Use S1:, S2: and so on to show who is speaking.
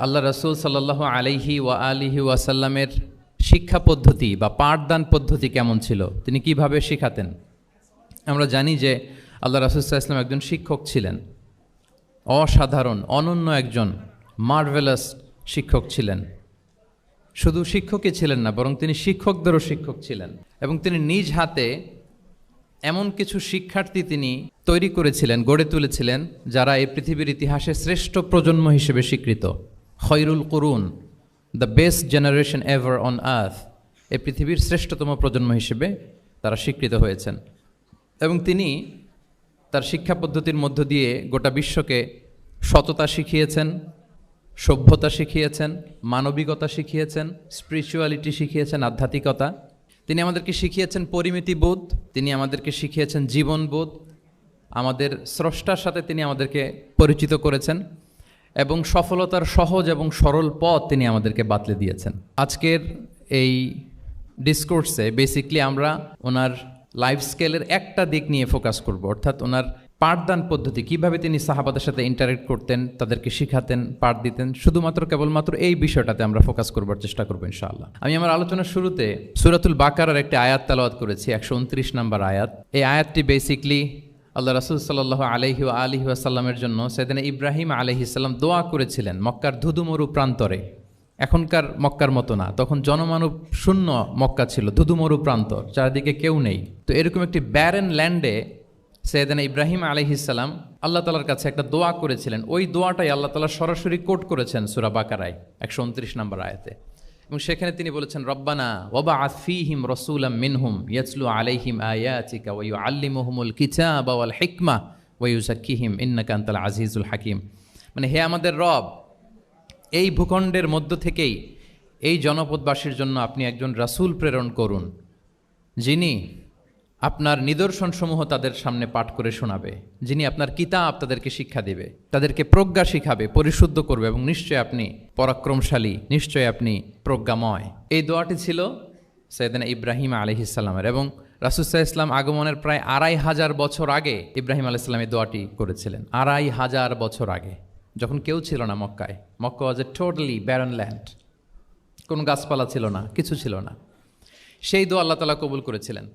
S1: আল্লাহ রসুল সাল্লাল্লাহু আলাইহি ওয়া আলিহি ওয়াসাল্লামের শিক্ষা পদ্ধতি বা পাঠদান পদ্ধতি কেমন ছিল, তিনি কিভাবে শিখাতেন। আমরা জানি যে আল্লাহ রসুল সাল্লাল্লাহু আলাইহি ওয়াসাল্লাম একজন শিক্ষক ছিলেন, অসাধারণ অনন্য একজন মার্ভেলাস শিক্ষক ছিলেন। শুধু শিক্ষকই ছিলেন না, বরং তিনি শিক্ষকদেরও শিক্ষক ছিলেন এবং তিনি নিজ হাতে এমন কিছু শিক্ষার্থী তিনি তৈরি করেছিলেন, গড়ে তুলেছিলেন, যারা এই পৃথিবীর ইতিহাসে শ্রেষ্ঠ প্রজন্ম হিসেবে স্বীকৃত। খয়রুল কুরুন, the best generation ever on earth, এই পৃথিবীর শ্রেষ্ঠতম প্রজন্ম হিসেবে তারা স্বীকৃত হয়েছেন। এবং তিনি তার শিক্ষা পদ্ধতির মধ্য দিয়ে গোটা বিশ্বকে সততা শিখিয়েছেন, সভ্যতা শিখিয়েছেন, মানবিকতা শিখিয়েছেন, স্পিরিচুয়ালিটি শিখিয়েছেন, আধ্যাত্মিকতা। তিনি আমাদেরকে শিখিয়েছেন পরিমিতিবোধ, তিনি আমাদেরকে শিখিয়েছেন জীবনবোধ, আমাদের স্রষ্টার সাথে তিনি আমাদেরকে পরিচিত করেছেন এবং সফলতার সহজ এবং সরল পথ তিনি আমাদেরকে বাতলে দিয়েছেন। আজকের এই ডিসকোর্সে বেসিকলি আমরা ওনার লাইফ স্কেলের একটা দিক নিয়ে ফোকাস করব, অর্থাৎ ওনার পাঠদান পদ্ধতি, কিভাবে তিনি সাহাবাদের সাথে ইন্টারেক্ট করতেন, তাদেরকে শিখাতেন, পাঠ দিতেন। শুধুমাত্র কেবলমাত্র এই বিষয়টাতে আমরা ফোকাস করবার চেষ্টা করবো ইনশাআল্লাহ। আমি আমার আলোচনার শুরুতে সূরাতুল বাকারার একটি আয়াত তেলাওয়াত করেছি, 129 নম্বর আয়াত। এই আয়াতটি বেসিকলি আল্লাহ রাসূল সাল্লাল্লাহু আলাইহি ওয়া আলিহি ওয়াসাল্লামের জন্য সাইয়েদনা ইব্রাহিম আলাইহিস সালাম দোয়া করেছিলেন মক্কার ধুধুমরু প্রান্তরে। এখনকার মক্কার মতো না, তখন জনমানব শূন্য মক্কা ছিল, ধুধুমরু প্রান্তর, চারিদিকে কেউ নেই। তো এরকম একটি ব্যারেন ল্যান্ডে সাইয়েদনা ইব্রাহিম আলাইহিস সালাম আল্লাহ তাআলার কাছে একটা দোয়া করেছিলেন। ওই দোয়াটাই আল্লাহ তাআলা সরাসরি কোট করেছেন সূরা বাকারায় 129 নম্বর আয়াতে। এবং সেখানে তিনি বলেছেন, রব্বানা ওয়াবআথ ফীহিম রাসূলাম মিনহুম ইয়াতলু আলাইহিম আয়াতিকা ওয়া ইউআল্লিমুহুমুল কিতাবা ওয়াল হিকমা ওয়া ইউযাক্কিহিম ইন্নাকা আনতাল আজিজুল হাকীম। মানে হে আমাদের রব, এই ভূখণ্ডের মধ্য থেকেই এই জনপদবাসীর জন্য আপনি একজন রাসূল প্রেরণ করুন, যিনি আপনার নিদর্শনসমূহ তাদের সামনে পাঠ করে শোনাবে, যিনি আপনার কিতাব তাদেরকে শিক্ষা দেবে, তাদেরকে প্রজ্ঞা শিখাবে, পরিশুদ্ধ করবে, এবং নিশ্চয় আপনি পরাক্রমশালী, নিশ্চয় আপনি প্রজ্ঞাময়। এই দোয়াটি ছিল সাইয়েদনা ইব্রাহিম আলাইহিস সালামের। এবং রাসূল সাল্লাল্লাহু আলাইহি ওয়াসাল্লাম আগমনের প্রায় 2500 বছর আগে ইব্রাহিম আলাইহিস সালাম এই দোয়াটি করেছিলেন। 2500 বছর আগে, যখন কেউ ছিল না মক্কায়। মক্কা ওয়াজ এ টোটালি ব্যারন ল্যান্ড, কোনো গাছপালা ছিল না, কিছু ছিল না। সেই দোয়া আল্লাহ তাআলা কবুল করেছিলেন।